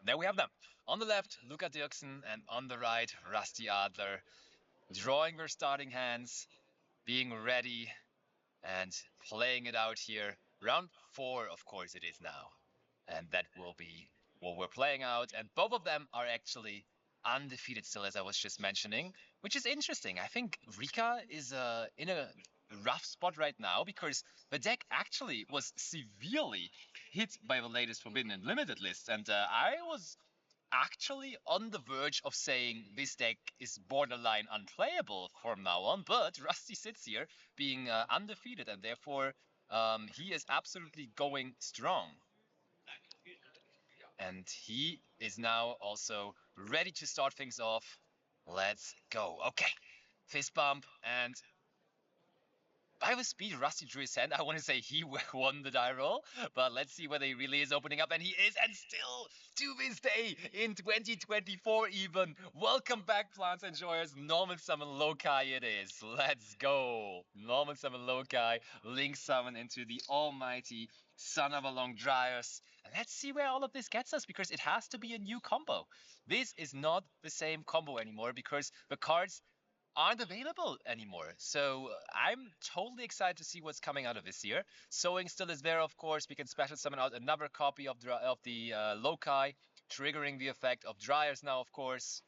There we have them. On the left, Luca Dirksen, and on the right, Rusty Adler, drawing their starting hands, being ready, and playing it out here. Round 4, of course, it is now. And that will be what we're playing out. And both of them are actually undefeated still, as I was just mentioning, which is interesting. I think RIKKA is in a rough spot right now because the deck actually was severely hit by the latest Forbidden and Limited list. And I was actually on the verge of saying this deck is borderline unplayable from now on, but Rusty sits here being undefeated, and therefore he is absolutely going strong. And he is now also ready to start things off. Let's go. Okay, fist bump, and by the speed Rusty drew his hand, I want to say he won the die roll, but let's see whether he really is opening up, and he is, and still, to this day, in 2024 even. Welcome back, Plants Enjoyers. Normal Summon Lokai it is. Let's go. Normal Summon Lokai, Link Summon into the almighty SUNAVALON Dryers. And let's see where all of this gets us, because it has to be a new combo. This is not the same combo anymore, because the cards aren't available anymore. So I'm totally excited to see what's coming out of this year. Sewing still is there, of course. We can special summon out another copy of the Lokai, triggering the effect of Dryers now, of course.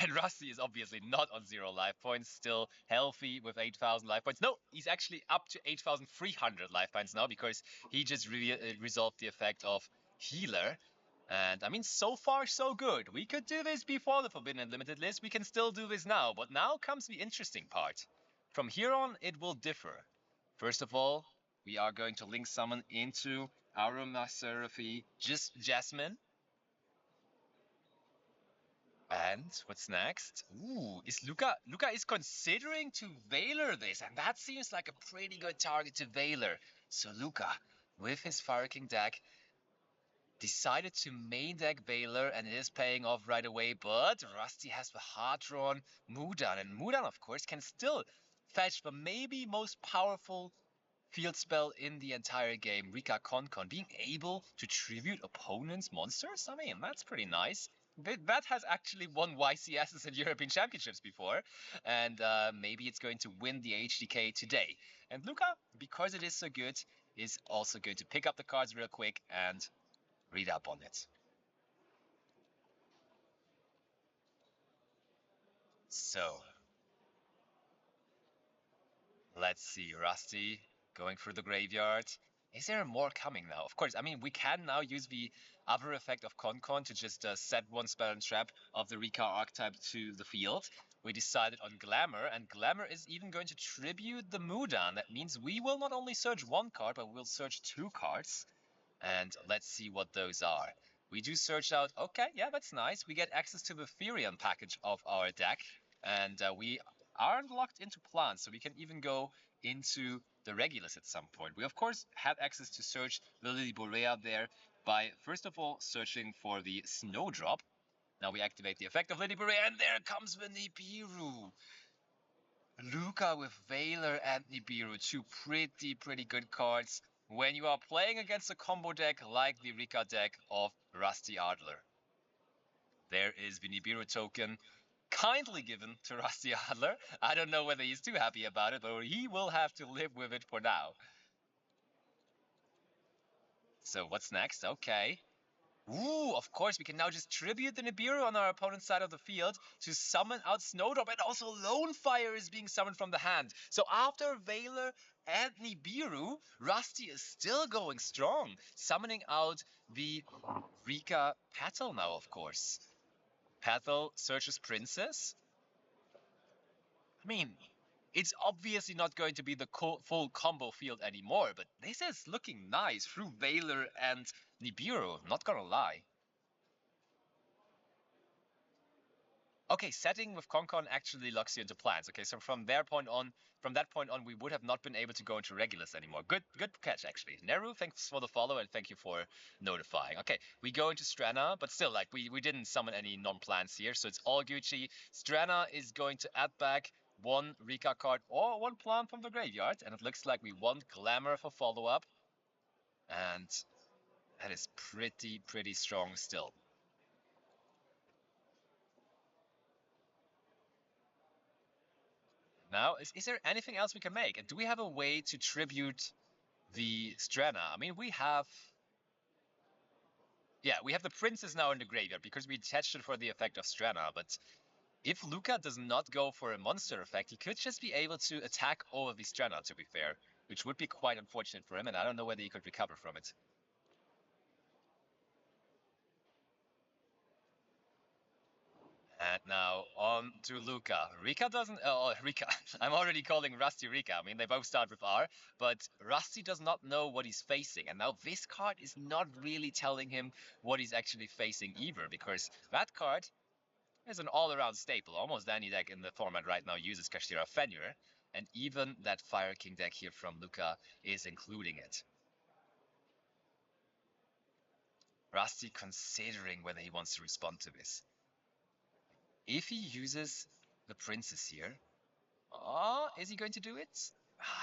And Rusty is obviously not on 0 life points, still healthy with 8,000 life points. No, he's actually up to 8,300 life points now because he just resolved the effect of Healer. And I mean, so far so good. We could do this before the Forbidden and Limited list. We can still do this now. But now comes the interesting part. From here on, it will differ. First of all, we are going to link summon into Aromatherapy just Jasmine. And what's next? Ooh, is Luca is considering to Veiler this, and that seems like a pretty good target to Veiler. So Luca, with his Fire King deck, decided to main deck Veiler, and it is paying off right away, but Rusty has the hard-drawn Mudan, and Mudan, of course, can still fetch the maybe most powerful field spell in the entire game, RIKKA Concon, being able to tribute opponents' monsters? I mean, that's pretty nice. That has actually won YCSs and European Championships before, and maybe it's going to win the HDK today. And Luca, because it is so good, is also going to pick up the cards real quick and read up on it. So, let's see, Rusty going through the graveyard. Is there more coming now? Of course, I mean, we can now use the other effect of Concon to just set one spell and trap of the RIKKA archetype to the field. We decided on Glamour, and Glamour is even going to tribute the Mudan. That means we will not only search one card, but we'll search two cards. And let's see what those are. We do search out, okay, yeah, that's nice. We get access to the Therion package of our deck, and we aren't locked into plants, so we can even go into the Regulus at some point. We, of course, had access to search Lily Borea there by, first of all, searching for the Snowdrop. Now we activate the effect of Lily Borea, and there comes the Nibiru. Luca with Veiler and Nibiru, two pretty good cards when you are playing against a combo deck like the RIKKA deck of Rusty Adler. There is the Nibiru token, kindly given to Rusty Adler. I don't know whether he's too happy about it, but he will have to live with it for now. So what's next? Okay. Ooh, of course, we can now just tribute the Nibiru on our opponent's side of the field to summon out Snowdrop, and also Lone Fire is being summoned from the hand. So after Veiler and Nibiru, Rusty is still going strong, summoning out the RIKKA Petal now, of course. Petal searches Princess. I mean, it's obviously not going to be the full combo field anymore, but this is looking nice through Veiler and Nibiru, not gonna lie. Okay, setting with Concon actually locks you into plants. Okay, so from that point on, we would have not been able to go into Regulus anymore. Good catch, actually. Neru, thanks for the follow, and thank you for notifying. Okay, we go into Strana, but still, like, we didn't summon any non-plants here, so it's all Gucci. Strana is going to add back one RIKKA card or one plant from the graveyard, and it looks like we want Glamour for follow-up. And That is pretty strong still. Now, is there anything else we can make? And do we have a way to tribute the Strana? I mean, we have... Yeah, we have the princess now in the graveyard because we attached it for the effect of Strana, but if Luca does not go for a monster effect, he could just be able to attack over the Strana, to be fair, which would be quite unfortunate for him, and I don't know whether he could recover from it. And now on to Luca. Rika doesn't. Oh, Rika. I'm already calling Rusty Rika. I mean, they both start with R, but Rusty does not know what he's facing. And now this card is not really telling him what he's actually facing either, because that card is an all-around staple. Almost any deck in the format right now uses Kashtira Fenrir, and even that Fire King deck here from Luca is including it. Rusty considering whether he wants to respond to this. If he uses the princess here, is he going to do it?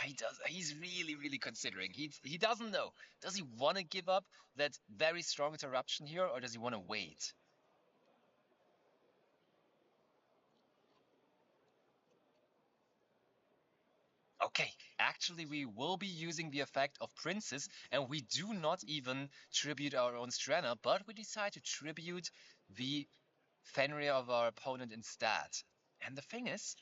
He does. He's really considering. He doesn't know. Does he want to give up that very strong interruption here, or does he want to wait? Okay, actually we will be using the effect of Princess, and we do not even tribute our own Strana, but we decide to tribute the Fenrir of our opponent instead. And the thing is,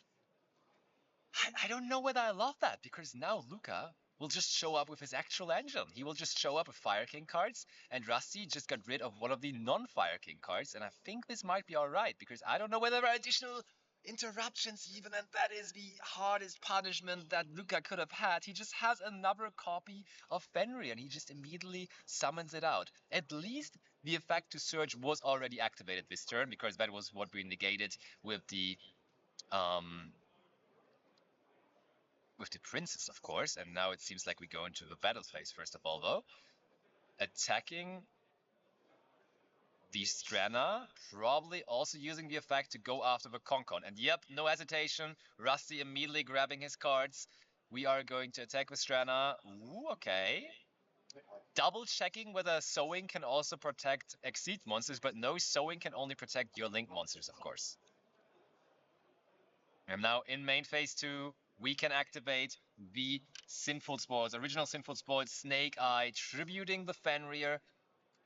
I don't know whether I love that, because now Luca will just show up with his actual engine. He will just show up with Fire King cards, and Rusty just got rid of one of the non-Fire King cards, and I think this might be alright, because I don't know whether there are additional interruptions even, and that is the hardest punishment that Luca could have had. He just has another copy of Fenrir, and he just immediately summons it out. At least the effect to Surge was already activated this turn, because that was what we negated with the princess, of course, and now it seems like we go into the battle phase first of all, though. Attacking the Strana, probably also using the effect to go after the Concon. And yep, no hesitation, Rusty immediately grabbing his cards. We are going to attack with Strana. Ooh, okay. Double checking whether Sowing can also protect Exceed monsters, but no, Sowing can only protect your Link monsters, of course. And now in main phase 2, we can activate the Sinful Spores, original Sinful Spores, Snake Eye, tributing the Fenrir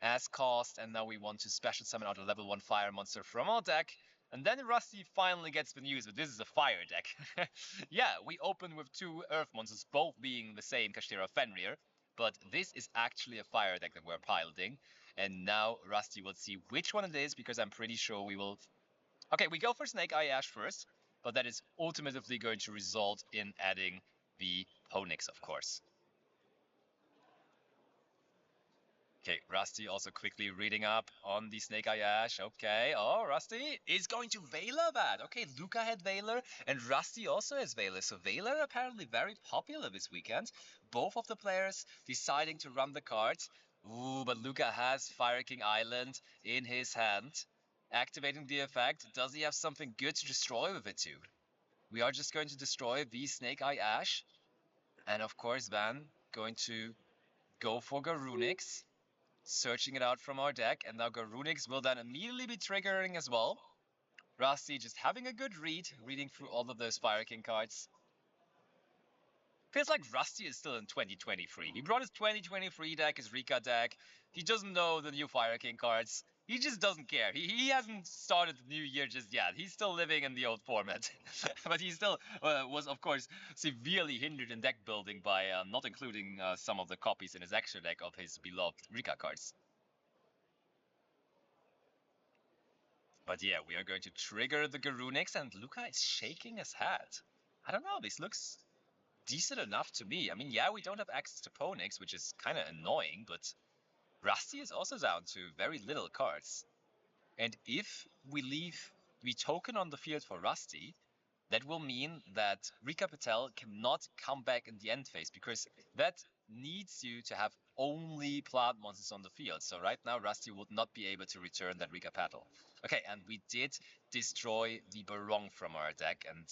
as cost, and now we want to special summon out a level 1 fire monster from our deck. And then Rusty finally gets the news, but this is a fire deck. Yeah, we open with 2 earth monsters, both being the same Kashtira Fenrir, but this is actually a fire deck that we're piloting. And now Rusty will see which one it is, because I'm pretty sure we will... Okay, we go for Snake Eye Ash first, but that is ultimately going to result in adding the Ponix, of course. Okay, Rusty also quickly reading up on the Snake Eye Ash. Okay, oh, Rusty is going to Veiler that. Okay, Luca had Veiler, and Rusty also has Veiler. So Veiler apparently very popular this weekend. Both of the players deciding to run the cards. Ooh, but Luca has Fire King Island in his hand. Activating the effect. Does he have something good to destroy with it too? We are just going to destroy the Snake Eye Ash. And of course, Van going to go for Garunix. Searching it out from our deck, and now Garunix will then immediately be triggering as well. Rusty just having a good reading through all of those Fire King cards. Feels like Rusty is still in 2023. He brought his 2023 deck, his RIKKA deck. He doesn't know the new Fire King cards. He just doesn't care. He hasn't started the new year just yet. He's still living in the old format. But he still was, of course, severely hindered in deck building by not including some of the copies in his extra deck of his beloved RIKKA cards. But yeah, we are going to trigger the Garunix, and Luca is shaking his head. I don't know, this looks decent enough to me. I mean, yeah, we don't have access to Ponix, which is kind of annoying, but Rusty is also down to very little cards. And if we leave the token on the field for Rusty, that will mean that RIKKA Patel cannot come back in the end phase, because that needs you to have only plant monsters on the field. So right now, Rusty would not be able to return that RIKKA Patel. Okay, and we did destroy the Barong from our deck, and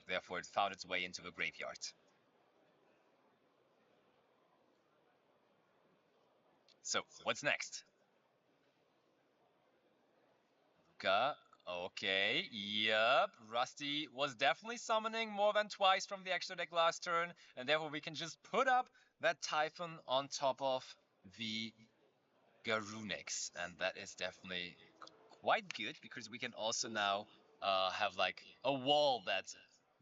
therefore it found its way into the graveyard. So, what's next? Luca. Okay, yep. Rusty was definitely summoning more than twice from the extra deck last turn, and therefore we can just put up that Typhon on top of the Garunix, and that is definitely quite good because we can also now have like a wall that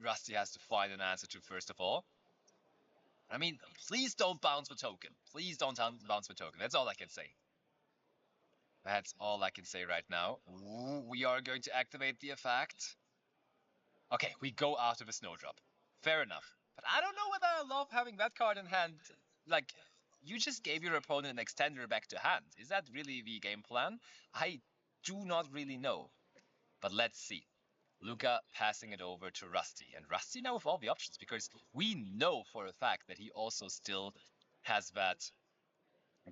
Rusty has to find an answer to first of all. I mean, please don't bounce the token. Please don't bounce the token. That's all I can say. That's all I can say right now. Ooh, we are going to activate the effect. Okay, we go after the Snowdrop. Fair enough. But I don't know whether I love having that card in hand. Like, you just gave your opponent an extender back to hand. Is that really the game plan? I do not really know. But let's see. Luca passing it over to Rusty. And Rusty now with all the options, because we know for a fact that he also still has that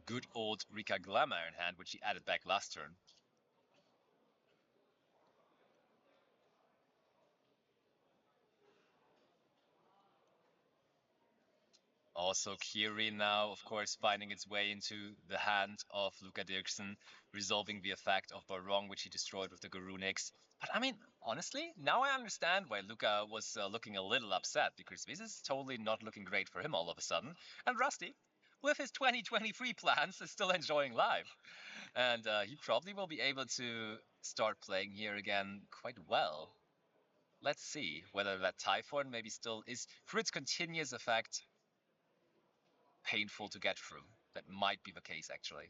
good old RIKKA Glamour in hand, which he added back last turn. Also, Kiri now, of course, finding its way into the hand of Luca Dirksen, resolving the effect of Barong, which he destroyed with the Garunix. But I mean, honestly, now I understand why Luca was looking a little upset, because this is totally not looking great for him all of a sudden. And Rusty, with his 2023 plans, is still enjoying life. And he probably will be able to start playing here again quite well. Let's see whether that Typhon maybe still is, for its continuous effect, painful to get through. That might be the case, actually.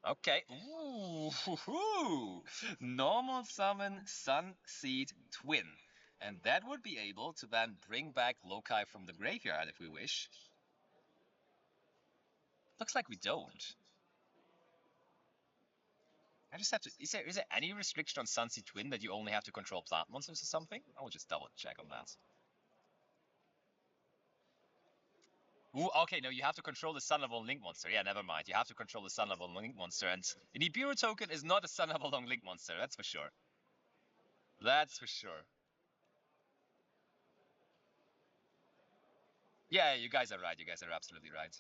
Okay. Ooh, normal summon Sunseed Twin. And that would be able to then bring back Loci from the graveyard if we wish. Looks like we don't. I just have to. Is there any restriction on Sunseed Twin that you only have to control plant monsters or something? I will just double check on that. Ooh, okay, no, you have to control the SUNAVALON Link monster. Yeah, never mind. You have to control the SUNAVALON Link monster, and the Nibiru token is not a SUNAVALON Link monster, that's for sure. That's for sure. Yeah, you guys are right. You guys are absolutely right.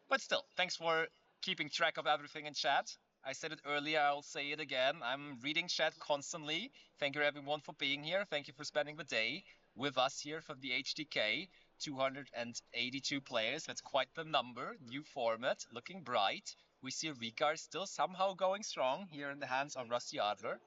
But still, thanks for keeping track of everything in chat. I said it earlier, I'll say it again. I'm reading chat constantly. Thank you everyone for being here. Thank you for spending the day with us here for the HDK. 282 players. That's quite the number. New format, looking bright. We see RIKKA still somehow going strong here in the hands of Rusty Adler.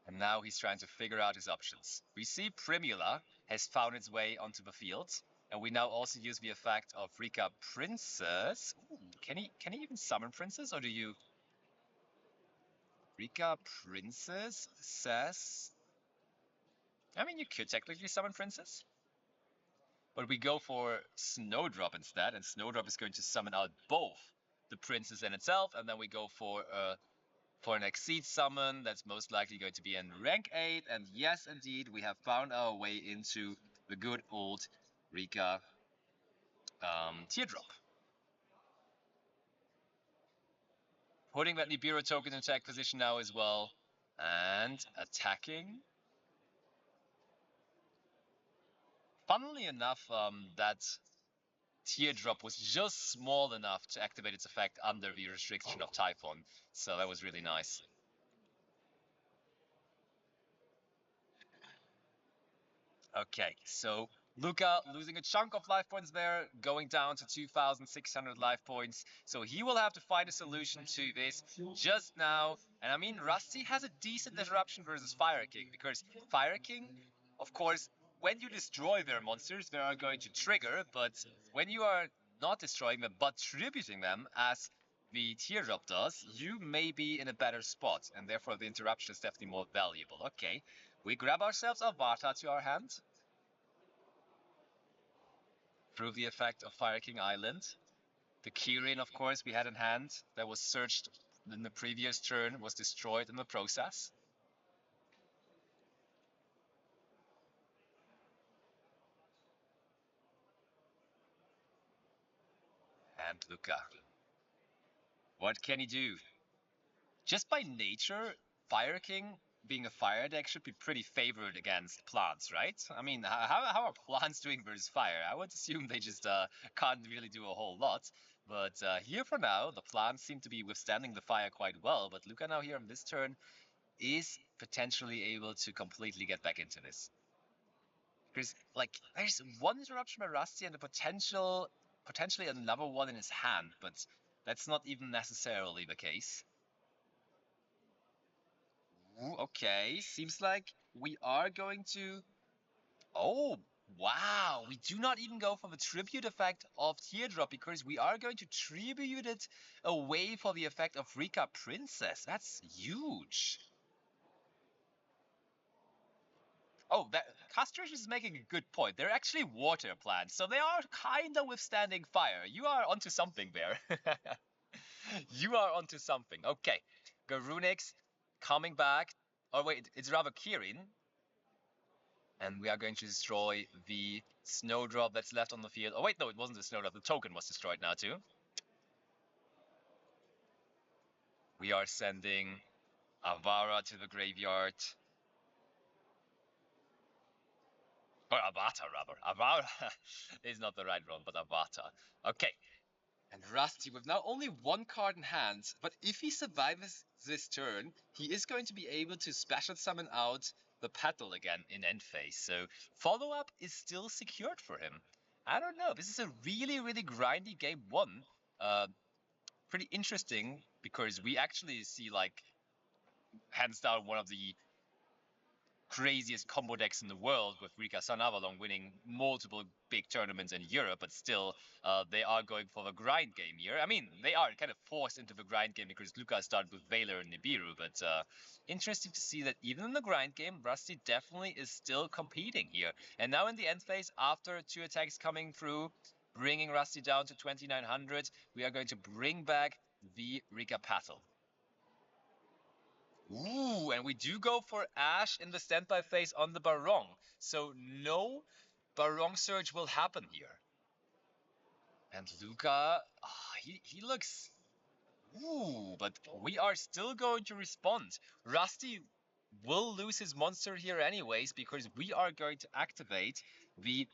And now he's trying to figure out his options. We see Primula has found its way onto the field. And we now also use the effect of RIKKA Princess. Ooh, can he even summon Princess, or do you... RIKKA Princess says... I mean, you could technically summon Princess. But we go for Snowdrop instead, and Snowdrop is going to summon out both the Princess and itself, and then we go for an Exceed summon. That's most likely going to be in rank 8, and yes, indeed, we have found our way into the good old RIKKA Teardrop. Putting that Nibiru token in attack position now as well, and attacking. Funnily enough, that Teardrop was just small enough to activate its effect under the restriction of Typhon, so that was really nice. Okay, so Luca losing a chunk of life points there, going down to 2,600 life points. So he will have to find a solution to this just now. And I mean, Rusty has a decent disruption versus Fire King, because Fire King, of course, when you destroy their monsters, they are going to trigger, but when you are not destroying them, but tributing them, as the Teardrop does, you may be in a better spot, and therefore the interruption is definitely more valuable. Okay, we grab ourselves Avata to our hand, through the effect of Fire King Island. The Kirin, of course, we had in hand, that was searched in the previous turn, was destroyed in the process. And Luca. What can he do? Just by nature, Fire King being a fire deck, should be pretty favored against plants, right? I mean, how are plants doing versus fire? I would assume they just can't really do a whole lot. But here for now, the plants seem to be withstanding the fire quite well. But Luca now here on this turn is potentially able to completely get back into this. Because like there's one interruption by Rusty and a potentially another one in his hand, but that's not even necessarily the case. Ooh, okay, seems like we are going to... Oh, wow, we do not even go for the tribute effect of Teardrop because we are going to tribute it away for the effect of RIKKA Princess. That's huge. Oh, that Castration is making a good point. They're actually water plants, so they are kind of withstanding fire. You are onto something there. You are onto something. Okay, Garunix coming back. Oh wait, it's rather Kirin. And we are going to destroy the Snowdrop that's left on the field. Oh wait, no, it wasn't the Snowdrop. The token was destroyed now too. We are sending Avara to the graveyard. Or Avata, rather. Avara is not the right one, but Avata. Okay. And Rusty with now only one card in hand, but if he survives this turn, he is going to be able to special summon out the Petal again in end phase. So follow-up is still secured for him. I don't know. This is a really, really grindy game one. Pretty interesting because we actually see like hands down one of the craziest combo decks in the world with RIKKA SUNAVALON winning multiple big tournaments in Europe, but still they are going for the grind game here. I mean, they are kind of forced into the grind game because Luca started with Valor and Nibiru, but interesting to see that even in the grind game, Rusty definitely is still competing here. And now in the end phase, after 2 attacks coming through, bringing Rusty down to 2900, we are going to bring back the RIKKA Petal. Ooh, and we do go for Ash in the standby phase on the Barong. So no Barong Surge will happen here. And Luca, he looks... Ooh, but we are still going to respond. Rusty will lose his monster here anyways, because we are going to activate the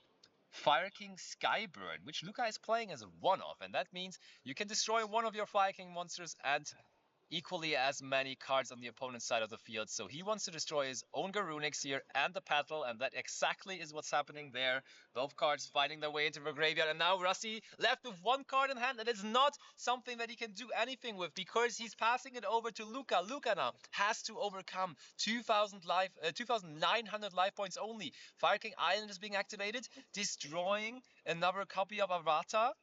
Fire King Skyburn, which Luca is playing as a one-off. And that means you can destroy one of your Fire King monsters and equally as many cards on the opponent's side of the field. So he wants to destroy his own Garunix here and the Petal, and that exactly is what's happening there. Both cards finding their way into the graveyard, and now Rusty left with one card in hand, and it's not something that he can do anything with because he's passing it over to Luca. Luca now has to overcome 2,900 life points only. Fire King Island is being activated, destroying another copy of Avata.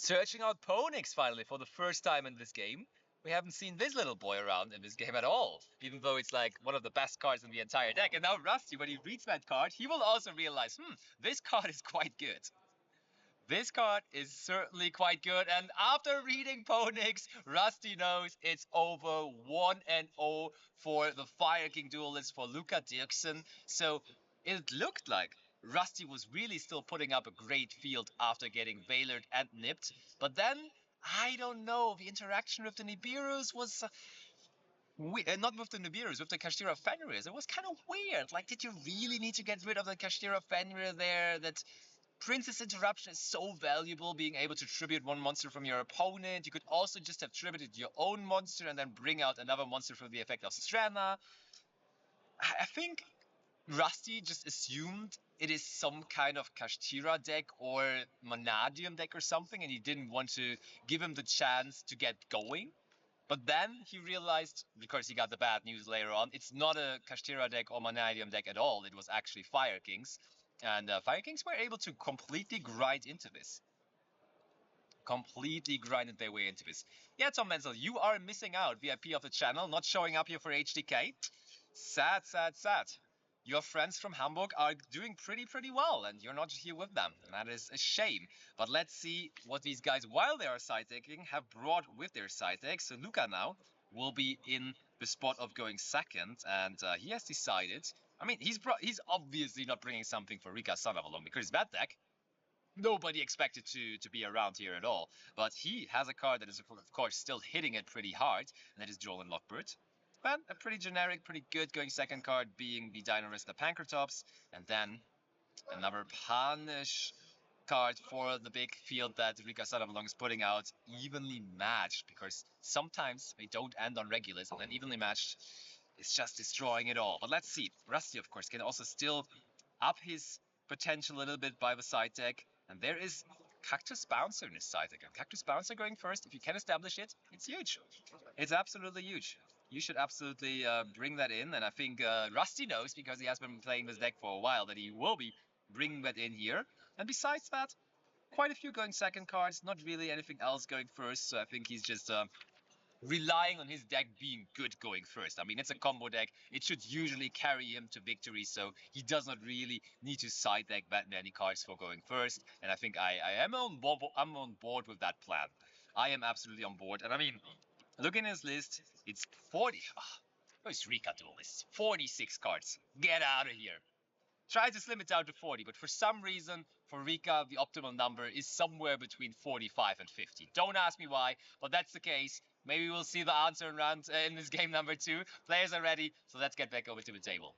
Searching out Ponix finally for the first time in this game. We haven't seen this little boy around in this game at all, even though it's like one of the best cards in the entire deck. And now Rusty, when he reads that card, he will also realize, this card is quite good. This card is certainly quite good, and after reading Ponix, Rusty knows it's over 1-0 for the Fire King duelist for Luca Dirksen. So it looked like Rusty was really still putting up a great field after getting Veilered and nipped, but then, I don't know, the interaction with the Nibirus was... not with the Nibirus, with the Kashtira Fenris. It was kind of weird. Like, did you really need to get rid of the Kashtira Fenrir there? That Princess Interruption is so valuable, being able to tribute one monster from your opponent. You could also just have tributed your own monster and then bring out another monster from the effect of Strana. I think Rusty just assumed it is some kind of Kashtira deck or Monadium deck or something, and he didn't want to give him the chance to get going. But then he realized, because he got the bad news later on, it's not a Kashtira deck or Monadium deck at all. It was actually Fire Kings. And Fire Kings were able to completely grind into this. Completely grinded their way into this. Yeah, Tom Menzel, you are missing out, VIP of the channel, not showing up here for HDK. Sad, sad, sad. Your friends from Hamburg are doing pretty well, and you're not here with them. And that is a shame. But let's see what these guys, while they are side decking, have brought with their side deck. So Luca now will be in the spot of going second, and he has decided... I mean, he's obviously not bringing something for RIKKA SUNAVALON because that deck, nobody expected to be around here at all. But he has a card that is, of course, still hitting it pretty hard, and that is Joel and Lockbird. But a pretty generic, pretty good going second card being the Dino-Wrestler Pankratops, and then another punish card for the big field that RIKKA SUNAVALON is putting out, evenly matched, because sometimes they don't end on regulars, and then evenly matched is just destroying it all. But let's see. Rusty, of course, can also still up his potential a little bit by the side deck, and there is Cactus Bouncer in his side deck. And Cactus Bouncer going first, if you can establish it, it's huge. It's absolutely huge. You should absolutely bring that in, and I think Rusty knows, because he has been playing this deck for a while, that he will be bringing that in here. And besides that, quite a few going second cards, not really anything else going first, so I think he's just relying on his deck being good going first. I mean, it's a combo deck. It should usually carry him to victory, so he does not really need to side deck that many cards for going first. And I think I'm on board with that plan. I am absolutely on board. And I mean, looking at his list, it's 40. Oh, those RIKKA duelists. 46 cards. Get out of here. Try to slim it down to 40, but for some reason, for RIKKA, the optimal number is somewhere between 45 and 50. Don't ask me why, but that's the case. Maybe we'll see the answer in this game number 2. Players are ready, so let's get back over to the table.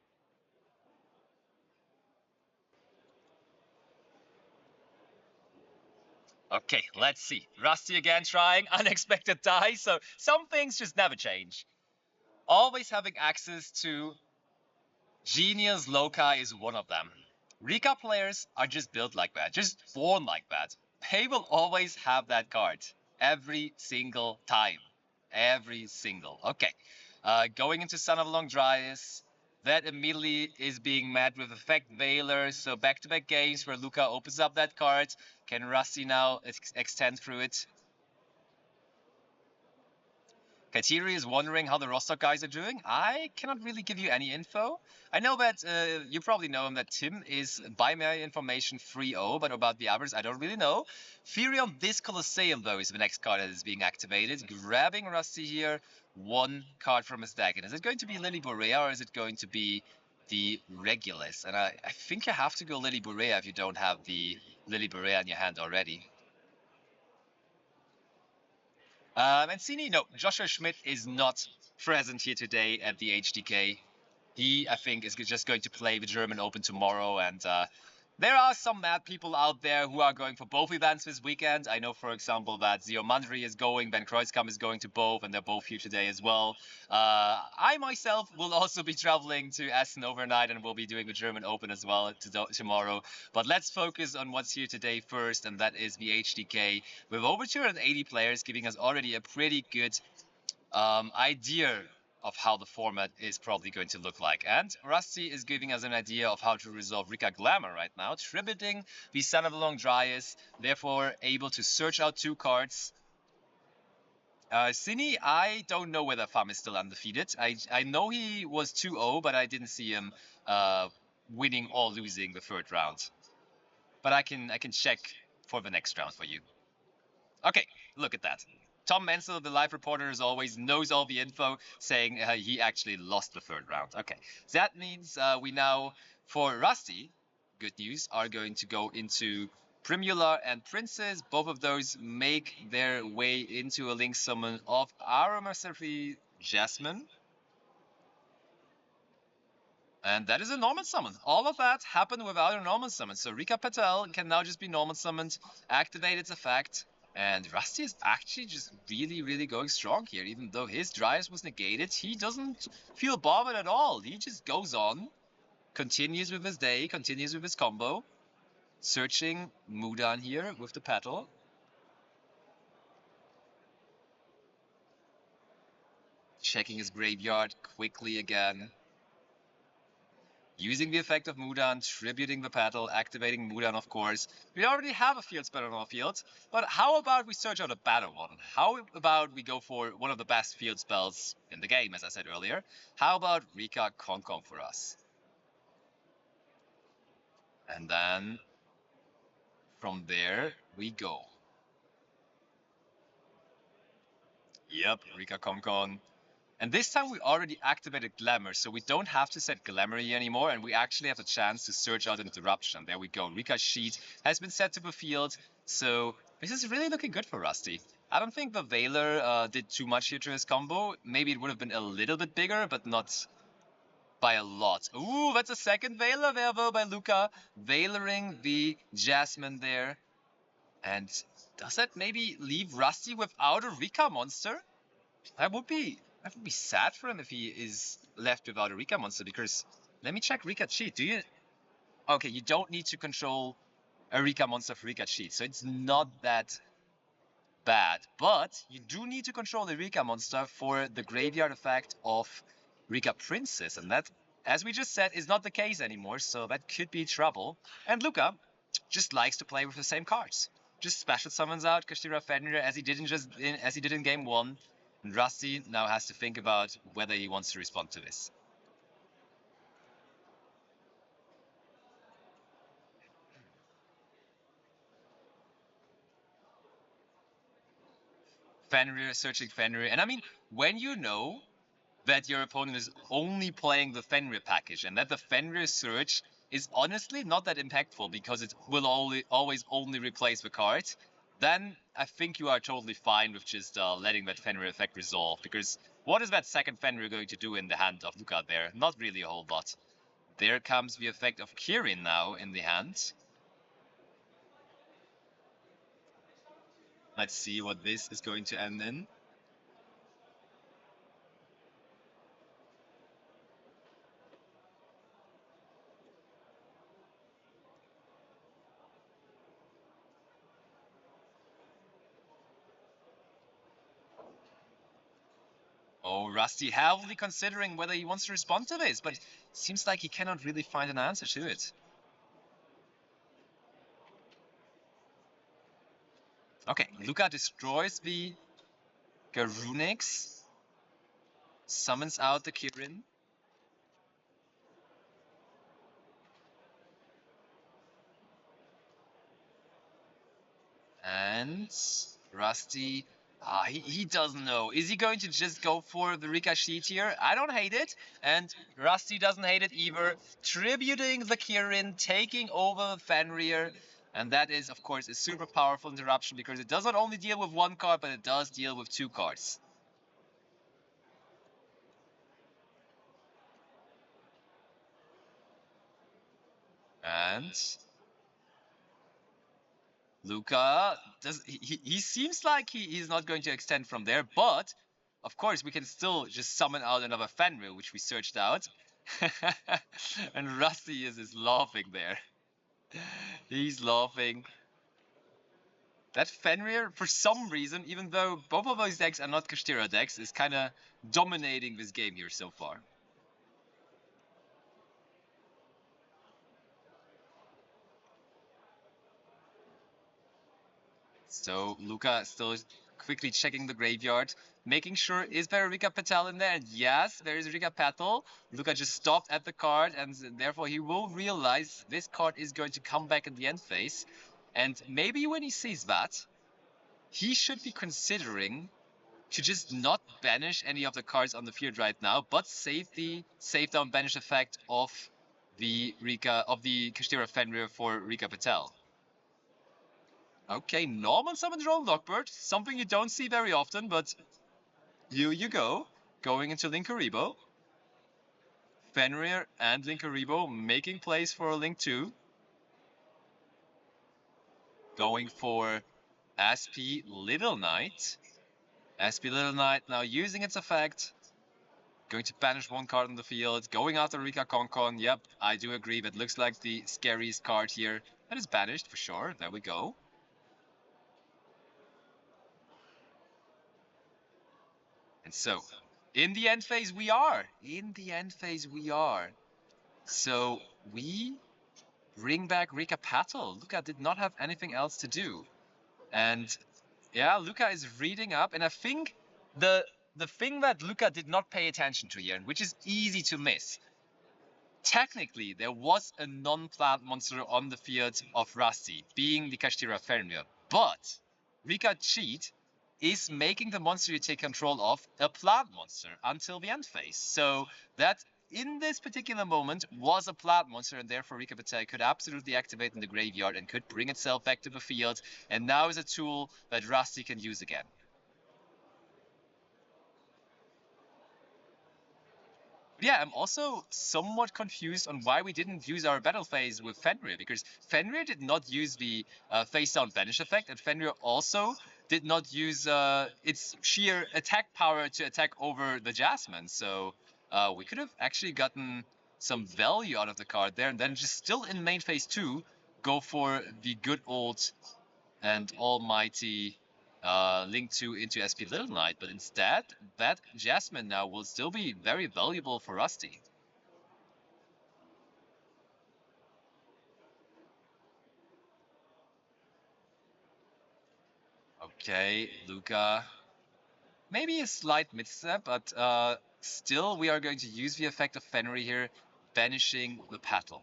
Okay, let's see. Rusty again trying unexpected die, so some things just never change. Always having access to Genius Loci is one of them. RIKKA players are just built like that, just born like that. They will always have that card. Every single time. Every single. Okay. Going into SUNAVALON Dryas. That immediately is being met with Effect Veiler. So back-to-back games where Luca opens up that card. Can Rusty now extend through it? Kaitiri is wondering how the Rostock guys are doing. I cannot really give you any info. I know that you probably know him, that Tim is by my information 3-0, but about the others I don't really know. Furion this Colosseum though is the next card that is being activated. Grabbing Rusty here, one card from his deck. And is it going to be Lily Borea or is it going to be the Regulus? And I think you have to go Lily Borea if you don't have the Lily Borea in your hand already. Mancini, no, Joshua Schmidt is not present here today at the HDK. He, I think, is just going to play the German Open tomorrow, and there are some mad people out there who are going for both events this weekend. I know, for example, that Zio Mandri is going, Ben Kreuzkamp is going to both, and they're both here today as well. I myself will also be traveling to Essen overnight and will be doing the German Open as well tomorrow. But let's focus on what's here today first, and that is the HDK. With over 280 players, giving us already a pretty good idea of how the format is probably going to look like. And Rusty is giving us an idea of how to resolve RIKKA Glamour right now, tributing the SUNAVALON Dryas, therefore able to search out 2 cards. Cine, I don't know whether Fam is still undefeated. I know he was 2-0, but I didn't see him winning or losing the 3rd round. But I can check for the next round for you. Okay, look at that. Tom Menzel, the live reporter, as always, knows all the info, saying he actually lost the 3rd round. Okay, so that means we now, for Rusty, good news, are going to go into Primula and Princess. Both of those make their way into a link summon of Aromacery Jasmine. And that is a normal summon. All of that happened without a normal summon. So RIKKA Patel can now just be normal summoned, activate its effect. And Rusty is actually just really, really going strong here. Even though his Dryas was negated, he doesn't feel bothered at all. He just goes on, continues with his day, continues with his combo. Searching Mudan here with the Petal. Checking his graveyard quickly again. Using the effect of Mudan, tributing the Petal, activating Mudan, of course. We already have a field spell on our field, but how about we search out a better one? How about we go for one of the best field spells in the game, as I said earlier? How about RIKKA Concom for us? And then, from there, we go. Yep, RIKKA Concon. And this time we already activated Glamour, so we don't have to set Glamour here anymore, and we actually have a chance to search out an Interruption. There we go. RIKKA's sheet has been set to the field, so this is really looking good for Rusty. I don't think the Veiler did too much here to his combo. Maybe it would have been a little bit bigger, but not by a lot. Ooh, that's a second Veiler there, though, by Luca. Veilering the Jasmine there. And does that maybe leave Rusty without a Rikka monster? That would be sad for him if he is left without a Rikka monster, because let me check Rikka cheat. Do you? Okay, you don't need to control a Rikka monster for Rikka cheat, so it's not that bad. But you do need to control the Rikka monster for the graveyard effect of Rikka Princess, and that, as we just said, is not the case anymore, so that could be trouble. And Luca just likes to play with the same cards. Just special summons out Kashtira Fenrir as he did in game 1. And Rusty now has to think about whether he wants to respond to this. Fenrir searching Fenrir, and I mean, when you know that your opponent is only playing the Fenrir package and that the Fenrir search is honestly not that impactful because it will always only replace the card, then I think you are totally fine with just letting that Fenrir effect resolve, because what is that second Fenrir going to do in the hand of Luca there? Not really a whole lot. There comes the effect of Kirin now in the hand. Let's see what this is going to end in. Oh, Rusty heavily considering whether he wants to respond to this, but it seems like he cannot really find an answer to it. Okay, Luca destroys the Garunix, summons out the Kirin. And Rusty, he doesn't know. Is he going to just go for the Rikka sheet here? I don't hate it. And Rusty doesn't hate it either. Tributing the Kirin, taking over Fenrir. And that is, of course, a super powerful interruption because it does not only deal with one card, but it does deal with 2 cards. And Luca he seems like he's not going to extend from there, but of course we can still just summon out another Fenrir, which we searched out. And Rusty is laughing there. He's laughing. That Fenrir, for some reason, even though both of those decks are not Kashtira decks, is kind of dominating this game here so far. So Luca still quickly checking the graveyard, making sure, is there a Rikka Patel in there? And yes, there is a Rikka Patel. Luca just stopped at the card, and therefore he will realize this card is going to come back in the end phase. And maybe when he sees that, he should be considering to just not banish any of the cards on the field right now, but save the save down banish effect of the Kashtira Fenrir for Rikka Patel. Okay, normal summon drone Lockbird, something you don't see very often, but you go. Going into Linkuriboh. Fenrir and Linkuriboh making plays for Link 2. Going for SP Little Knight. SP Little Knight now using its effect. Going to banish one card on the field. Going after Rikka Konkon. Yep, I do agree. That looks like the scariest card here. That is banished for sure. There we go. And so, in the end phase we are. In the end phase we are. So, we bring back Rikka Patel. Luca did not have anything else to do. And yeah, Luca is reading up. And I think the thing that Luca did not pay attention to here, which is easy to miss, technically there was a non-plant monster on the field of Rusty, being the Kashtira Fenrir. But Rikka Cheat is making the monster you take control of a plant monster until the end phase. So that, in this particular moment, was a plant monster, and therefore Rikka Patel could absolutely activate in the graveyard and could bring itself back to the field, and now is a tool that Rusty can use again. Yeah, I'm also somewhat confused on why we didn't use our battle phase with Fenrir, because Fenrir did not use the face down vanish effect, and Fenrir also did not use its sheer attack power to attack over the Jasmine. So we could have actually gotten some value out of the card there, and then just still in main phase 2, go for the good old and almighty Link 2 into SP Little Knight, but instead, that Jasmine now will still be very valuable for Rusty. Okay, Luca. Maybe a slight misstep, but still we are going to use the effect of Fenrir here, banishing the Paddle.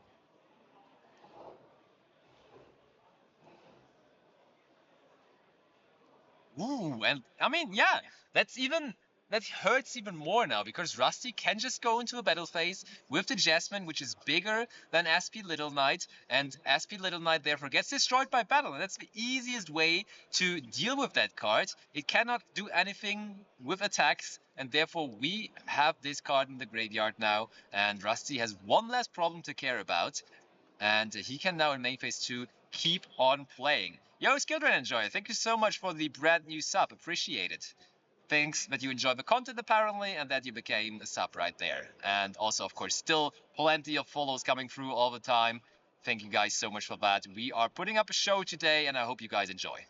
Ooh, and I mean, yeah, that's even that hurts even more now because Rusty can just go into a battle phase with the Jasmine, which is bigger than SP Little Knight, and SP Little Knight therefore gets destroyed by battle, and that's the easiest way to deal with that card. It cannot do anything with attacks, and therefore we have this card in the graveyard now, and Rusty has one less problem to care about, and he can now in main phase 2 keep on playing. Yo, Skildred Enjoy, thank you so much for the brand new sub, appreciate it. Thanks that you enjoy the content apparently, and that you became a sub right there. And also, of course, still plenty of follows coming through all the time. Thank you guys so much for that. We are putting up a show today, and I hope you guys enjoy.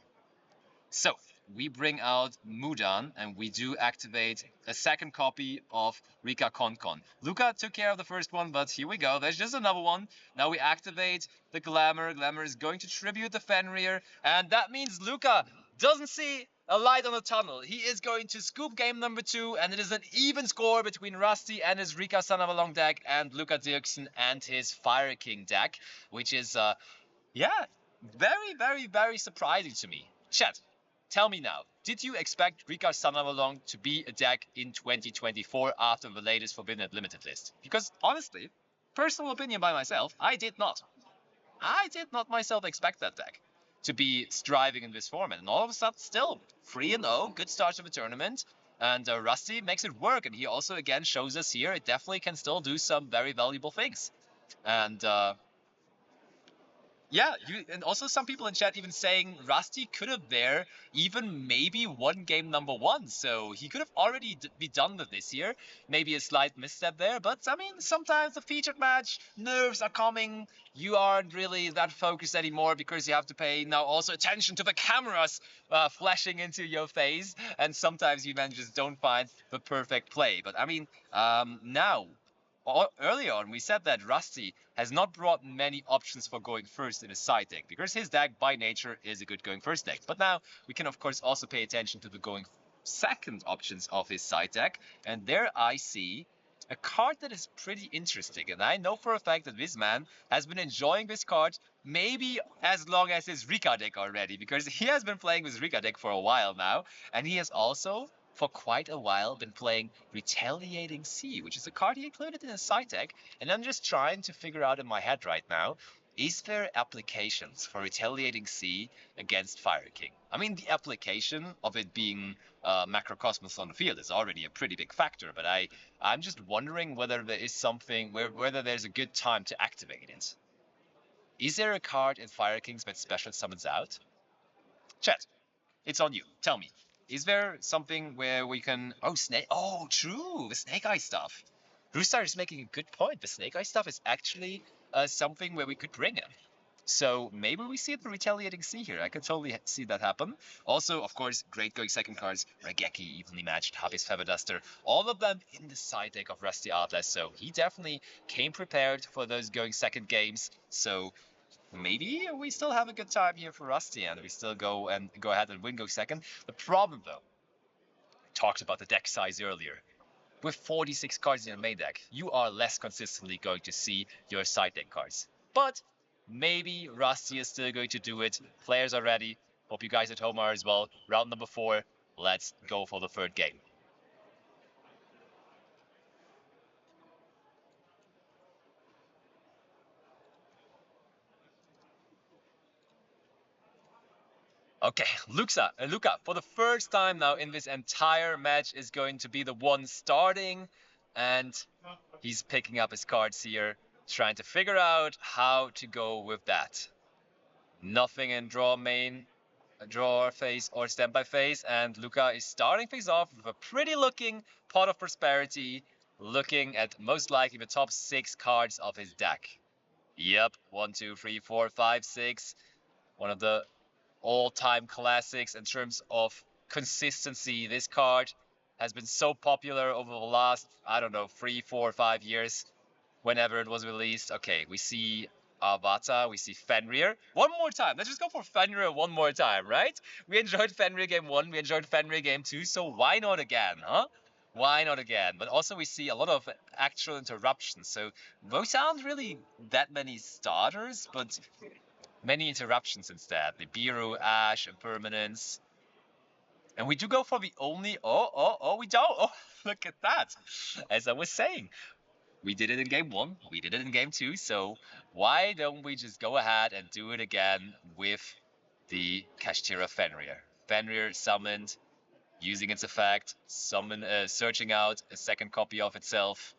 So, we bring out Mudan, and we do activate a second copy of RIKKA Konkon. Luca took care of the first one, but here we go. There's just another one. Now we activate the Glamour. Glamour is going to tribute the Fenrir, and that means Luca doesn't see a light on the tunnel. He is going to scoop game number 2, and it is an even score between Rusty and his RIKKA SUNAVALON deck and Luca Dirksen and his Fire King deck, which is, yeah, very, very, very surprising to me. Chat, tell me now, did you expect RIKKA SUNAVALON to be a deck in 2024 after the latest Forbidden at Limited list? Because honestly, personal opinion by myself, I did not. I did not myself expect that deck to be striving in this format. And all of a sudden, still 3-0, good start to the tournament. And Rusty makes it work. And he also, again, shows us here it definitely can still do some very valuable things. And yeah, you and also some people in chat even saying Rusty could have there even maybe won game number 1, so he could have already be done with this here. Maybe a slight misstep there, but I mean sometimes the featured match nerves are coming. You aren't really that focused anymore because you have to pay now also attention to the cameras flashing into your face, and sometimes you then just don't find the perfect play. But I mean, now earlier on, we said that Rusty has not brought many options for going first in his side deck because his deck by nature is a good going first deck. But now we can of course also pay attention to the going second options of his side deck, and there I see a card that is pretty interesting, and I know for a fact that this man has been enjoying this card maybe as long as his RIKKA deck already, because he has been playing with RIKKA deck for a while now, and he has also for quite a while been playing Retaliating Sea, which is a card he included in his side deck, and I'm just trying to figure out in my head right now, is there applications for Retaliating Sea against Fire King? I mean, the application of it being Macrocosmos on the field is already a pretty big factor, but I'm just wondering whether there is something, whether there's a good time to activate it. Is there a card in Fire Kings that special summons out? Chat, it's on you. Tell me. Is there something where we can... Oh, Snake... Oh, true! The Snake Eye stuff. Roostar is making a good point. The Snake Eye stuff is actually something where we could bring him. So maybe we see the Retaliating Sea here. I could totally see that happen. Also, of course, great going second cards. Raigeki, evenly matched, Hobby's Feather Duster. All of them in the side deck of Rusty Adler. So he definitely came prepared for those going second games. So maybe we still have a good time here for Rusty, and we still go ahead and win go second. The problem, though, I talked about the deck size earlier. With 46 cards in your main deck, you are less consistently going to see your side deck cards. But maybe Rusty is still going to do it. Players are ready. Hope you guys at home are as well. Round number 4. Let's go for the third game. Okay, Luca, for the first time now in this entire match, is going to be the one starting. and he's picking up his cards here, trying to figure out how to go with that. Nothing in draw phase or standby phase, and Luca is starting things off with a pretty looking pot of prosperity, looking at most likely the top 6 cards of his deck. Yep, 1, 2, 3, 4, 5, 6. One of the all-time classics in terms of consistency. This card has been so popular over the last, I don't know, 3, 4, 5 years, whenever it was released. Okay, we see Avata, we see Fenrir. One more time. Let's just go for Fenrir one more time, right? We enjoyed Fenrir game 1, we enjoyed Fenrir game 2, so why not again, huh? Why not again? But also we see a lot of actual interruptions, so those aren't really that many starters, but many interruptions instead. The Biru, Ash, Impermanence. And we do go for the only... we don't! Oh, look at that! As I was saying, we did it in game 1, we did it in game 2, so why don't we just go ahead and do it again with the Kashtira Fenrir. Fenrir summoned, using its effect, searching out a second copy of itself.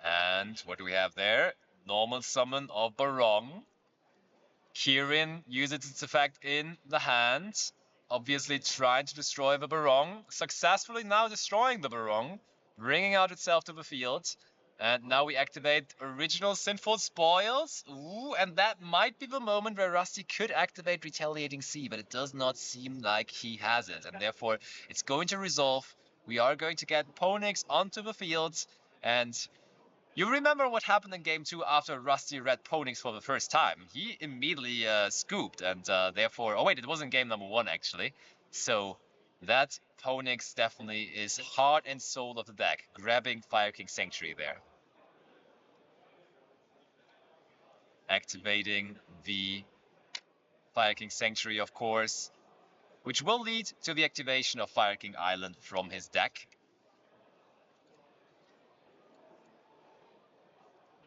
And what do we have there? Normal summon of Barong. Kirin uses its effect in the hand, obviously trying to destroy the Barong, successfully now destroying the Barong, bringing out itself to the field. And now we activate original Sinful Spoils. Ooh, and that might be the moment where Rusty could activate Retaliating Sea, but it does not seem like he has it. And therefore, it's going to resolve. We are going to get Ponix onto the field, and you remember what happened in game 2 after Rusty read Ponix for the first time. He immediately scooped, and therefore... Oh wait, it wasn't game number 1 actually. So that Ponix definitely is heart and soul of the deck, grabbing Fire King Sanctuary there. Activating the Fire King Sanctuary, of course, which will lead to the activation of Fire King Island from his deck.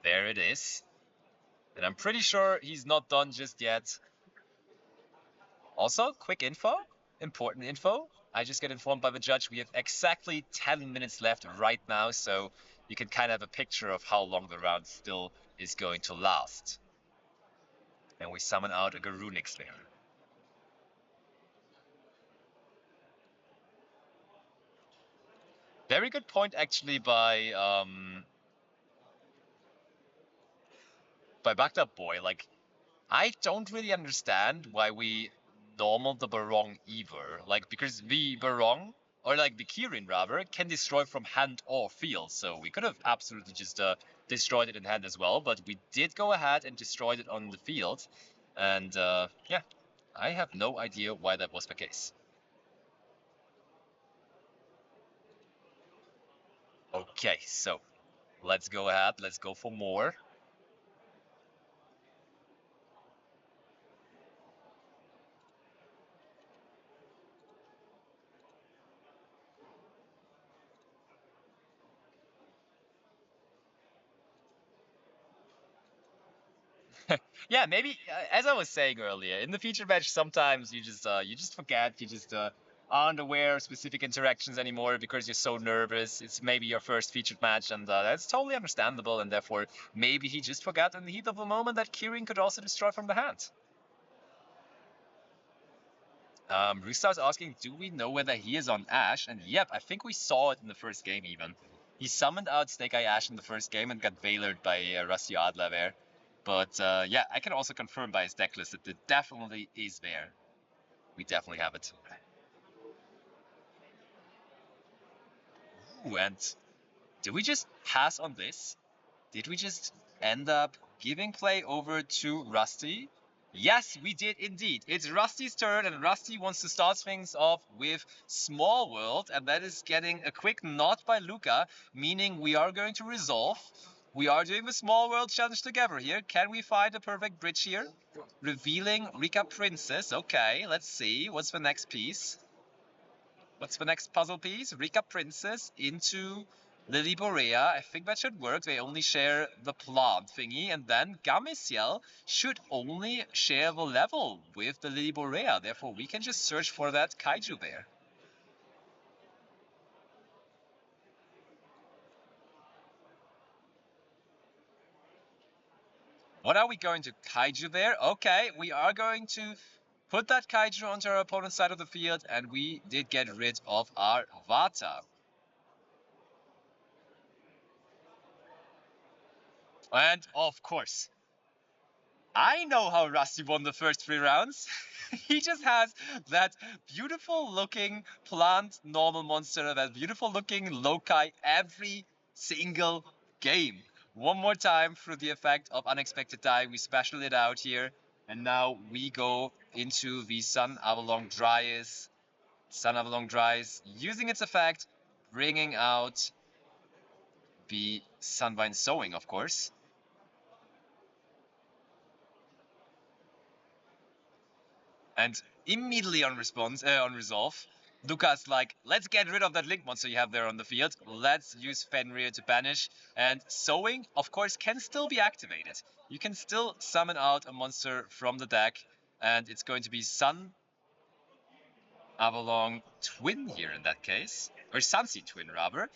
There it is. And I'm pretty sure he's not done just yet. Also, quick info, important info. I just get informed by the judge we have exactly 10 minutes left right now, so you can kind of have a picture of how long the round still is going to last. And we summon out a Garunix there. Very good point actually by Backed Up Boy. Like, I don't really understand why we normal the Barong either. Like, because the Barong, or like the Kirin rather, can destroy from hand or field. So we could have absolutely just destroyed it in hand as well. But we did go ahead and destroyed it on the field. And yeah, I have no idea why that was the case. Okay, so let's go ahead. Let's go for more. Yeah, maybe as I was saying earlier, in the feature match, sometimes you just forget, you just aren't aware of specific interactions anymore because you're so nervous. It's maybe your first featured match, and that's totally understandable. And therefore, maybe he just forgot in the heat of the moment that Kirin could also destroy from the hand. Rustar's asking, do we know whether he is on Ash? And yep, I think we saw it in the first game even. He summoned out Snake Eye Ash in the first game and got Veilered by Rusty Adler there. But yeah, I can also confirm by his deck list that it definitely is there. We definitely have it. Ooh, and did we just pass on this? Did we just end up giving play over to Rusty? Yes, we did indeed. It's Rusty's turn, and Rusty wants to start things off with Small World, and that is getting a quick nod by Luca, meaning we are going to resolve. We are doing the Small World challenge together here. Can we find a perfect bridge here? Revealing RIKKA Princess. Okay, let's see. What's the next piece? What's the next puzzle piece? RIKKA Princess into Lily Borea, I think that should work. They only share the plant thingy, and then Gamisiel should only share the level with the Lily Borea. Therefore, we can just search for that kaiju there. What are we going to kaiju there? Okay, we are going to put that kaiju onto our opponent's side of the field, and we did get rid of our Vata. And of course, I know how Rusty won the first 3 rounds. He just has that beautiful looking plant normal monster, that beautiful looking Lokai every single game. One more time through the effect of Unexpected Die, we special it out here. And now we go into the SUNAVALON Dryas. SUNAVALON Dryas using its effect, bringing out the Sunvine Sowing, of course. And immediately on resolve, Luca's like, let's get rid of that link monster you have there on the field. Let's use Fenrir to banish. And Sowing, of course, can still be activated. You can still summon out a monster from the deck, and it's going to be SUNAVALON Twin here in that case, or Sunseed Twin rather.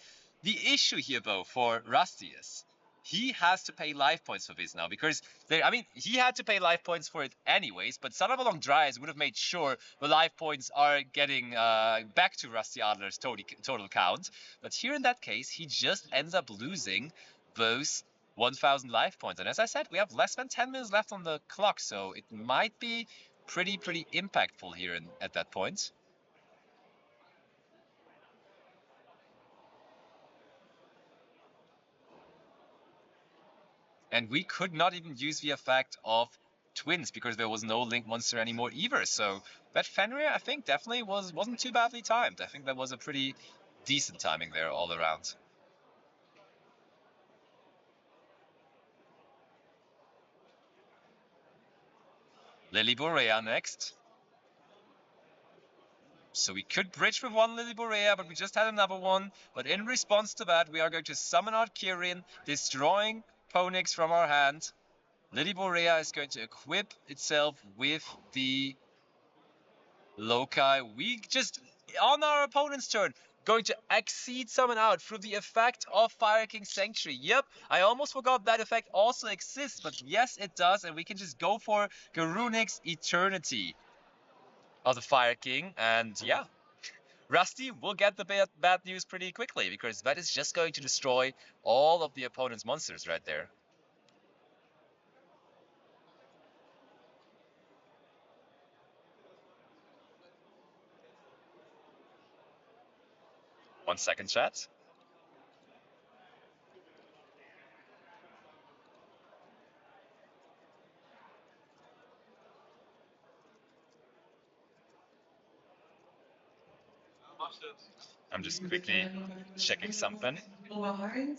The issue here though for Rusty is he has to pay life points for this now, because I mean, he had to pay life points for it anyways, but SUNAVALON Dryas would have made sure the life points are getting back to Rusty Adler's total count. But here in that case, he just ends up losing those 1,000 life points. And as I said, we have less than 10 minutes left on the clock, so it might be pretty impactful here at that point. And we could not even use the effect of twins because there was no link monster anymore either. So that Fenrir, I think, definitely wasn't too badly timed. I think that was a pretty decent timing there all around. Lily Borea next. So we could bridge with one Lily Borea, but we just had another one. But in response to that, we are going to summon out Kirin, destroying Ponix from our hand. Lily Borea is going to equip itself with the Lokai. We just, on our opponent's turn, going to exceed summon out through the effect of Fire King Sanctuary. Yep, I almost forgot that effect also exists, but yes, it does, and we can just go for Garunix Eternity of the Fire King, and yeah, Rusty will get the bad news pretty quickly, because that is just going to destroy all of the opponent's monsters right there. One second, chat. I'm just quickly checking something. Nummer 1.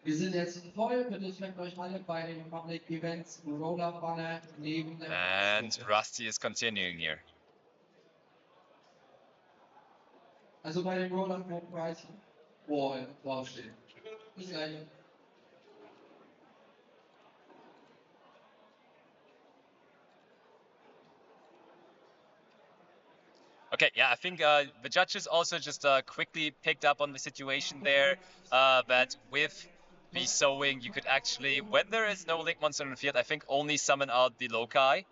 Wir sind jetzt voll, bitte schmeckt euch alle bei den Public Events im Roller-Banner neben der. And Rusty is continuing here. Also bei dem Roller-Preis Wall draufstehen. Bis gleich. Okay, yeah, I think the judges also just quickly picked up on the situation there, that with the sowing, you could actually, when there is no link monster in the field, I think only summon out the Lokai.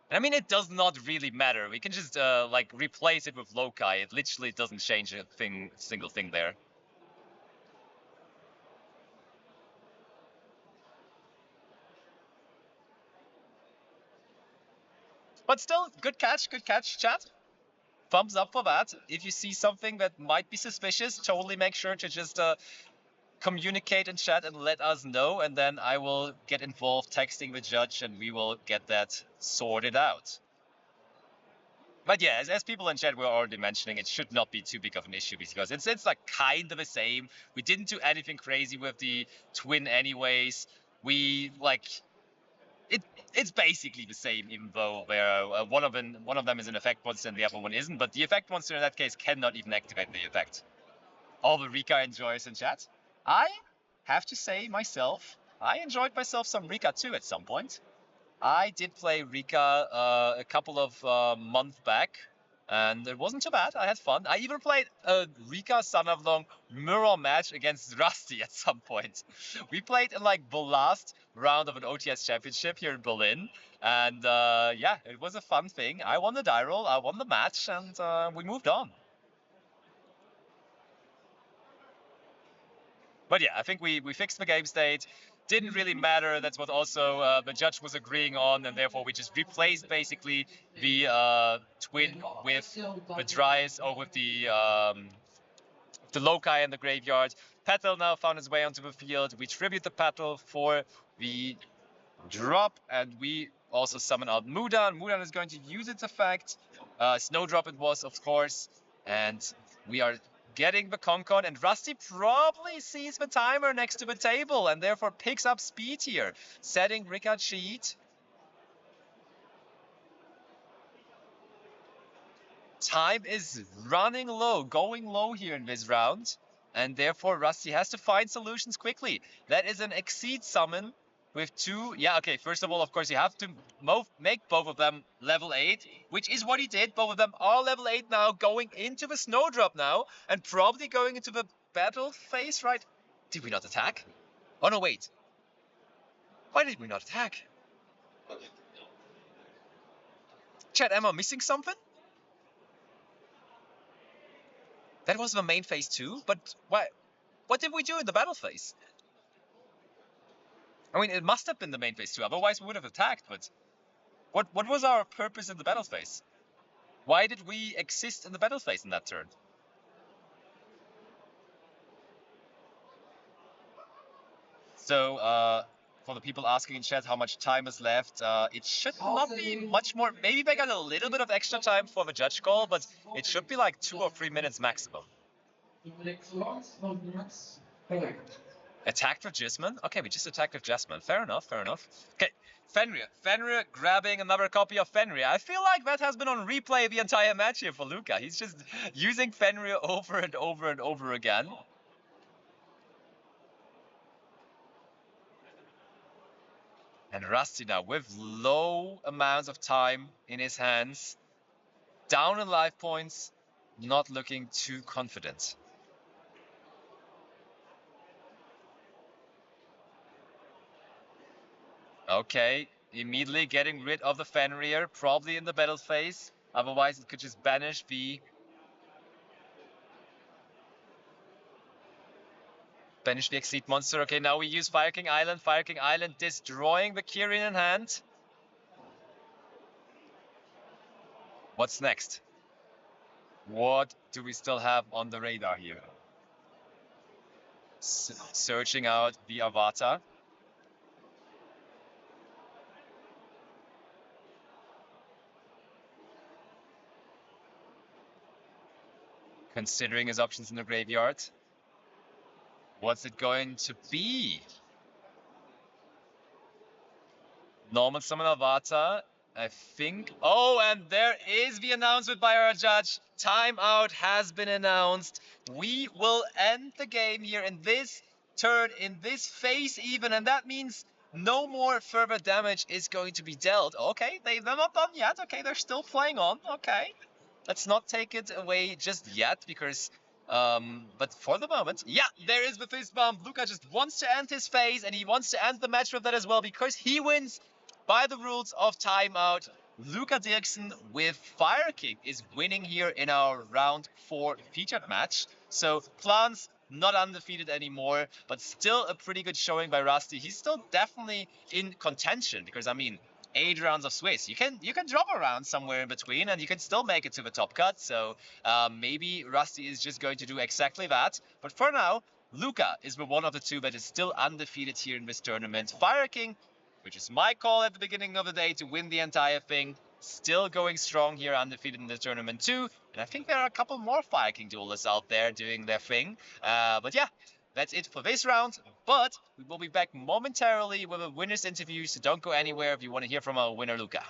And I mean, it does not really matter. We can just like replace it with Lokai. It literally doesn't change a single thing there. But still, good catch, chat. Thumbs up for that. If you see something that might be suspicious, totally make sure to just communicate in chat and let us know, and then I will get involved texting the judge and we will get that sorted out. But yeah, as people in chat were already mentioning, it should not be too big of an issue because it's like kind of the same. We didn't do anything crazy with the twin anyways. We like it's basically the same, even though one of them is an effect monster and the other one isn't. But the effect monster in that case cannot even activate the effect. all the RIKKA enjoyers in chat. I have to say myself, I enjoyed myself some RIKKA too at some point. I did play RIKKA a couple of months back, and it wasn't too bad. I had fun. I even played a RIKKA SUNAVALON mirror match against Rusty at some point. We played in like the last round of an OTS championship here in Berlin, and yeah, it was a fun thing. I won the die roll, I won the match, and we moved on. But yeah, I think we fixed the game state. Didn't really matter. That's what also the judge was agreeing on, and therefore we just replaced basically the twin with the Dries or with the Loci in the graveyard. Petal now found his way onto the field. We tribute the Petal for the drop, and we also summon out Mudan. Mudan is going to use its effect. Snowdrop it was, of course, and we are getting the Concon, and Rusty probably sees the timer next to the table and therefore picks up speed here, setting RIKKA cheat. Time is running low, going low here in this round, and therefore Rusty has to find solutions quickly. That is an Exceed summon with two. Yeah, okay, first of all, of course, you have to make both of them level 8, which is what he did. Both of them are level 8 now, going into the Snowdrop now, and probably going into the battle phase, right? Did we not attack? Oh, no, wait. Why did we not attack? Chat, am I missing something? That was the main phase too, but why? What did we do in the battle phase? I mean, it must have been the main phase too, otherwise we would have attacked, but what was our purpose in the battle phase? Why did we exist in the battle phase in that turn? So, for the people asking in chat how much time is left, it should not be much more. Maybe they got a little bit of extra time for the judge call, but it should be like 2 or 3 minutes maximum. Attacked with Jasmine? Okay, we just attacked with Jasmine. Fair enough, fair enough. Okay, Fenrir. Fenrir grabbing another copy of Fenrir. I feel like that has been on replay the entire match here for Luca. He's just using Fenrir over and over and over again. And Rusty now with low amounts of time in his hands. Down in life points, not looking too confident. Okay, immediately getting rid of the Fenrir, probably in the battle phase. Otherwise, it could just banish the Exceed monster. Okay, now we use Fire King Island. Fire King Island destroying the Kirin in hand. What's next? What do we still have on the radar here? Searching out the Avatar. Considering his options in the graveyard. What's it going to be? Normal summon Avatar, I think. Oh, and there is the announcement by our judge. Timeout has been announced. We will end the game here in this turn, in this phase even, and that means no more further damage is going to be dealt. Okay, they're not done yet. Okay, they're still playing on. Okay. Let's not take it away just yet, because, but for the moment, yeah, there is the fist bump. Luca just wants to end his phase, and he wants to end the match with that as well, because he wins by the rules of timeout. Luca Dirksen with Fire King is winning here in our round 4 featured match. So Plants not undefeated anymore, but still a pretty good showing by Rusty. He's still definitely in contention, because I mean, 8 rounds of Swiss. You can drop a round somewhere in between, and you can still make it to the top cut. So maybe Rusty is just going to do exactly that. But for now, Luca is the one of the two that is still undefeated here in this tournament. Fire King, which is my call at the beginning of the day to win the entire thing, still going strong here, undefeated in the tournament too. And I think there are a couple more Fire King duelists out there doing their thing. But yeah, that's it for this round. But we will be back momentarily with a winner's interview, so don't go anywhere if you want to hear from our winner, Luca.